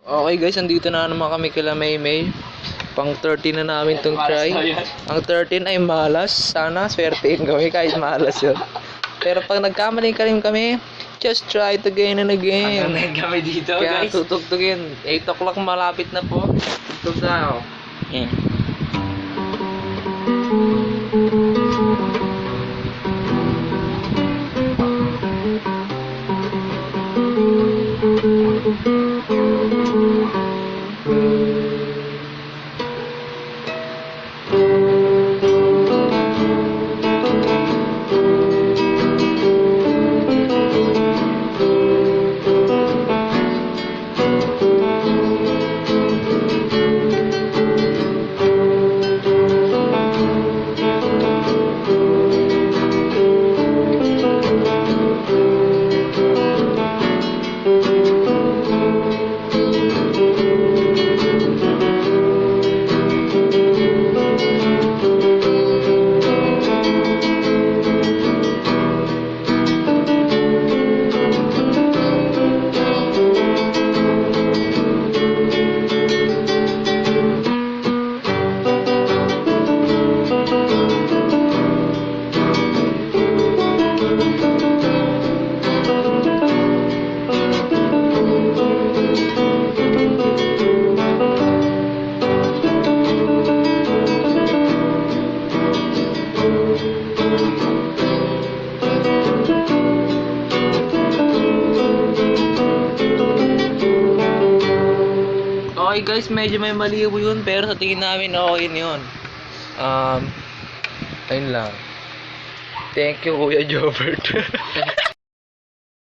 Okay guys, andito na naman kami kila Maymay. Pang 13 na namin tong try. Ang 13 ay malas. Sana swertein kami kahit malas yun. Pero pag nagkamali kami, just try it again and again. Hanggang kami dito, Kaya guys. tutugtugin. 8 o'clock malapit na po. Tugtog na ako. Yeah. Okay guys, medyo may maliw yun, pero sa tingin namin okay yun. Ayun lang. Thank you Kuya Jobert.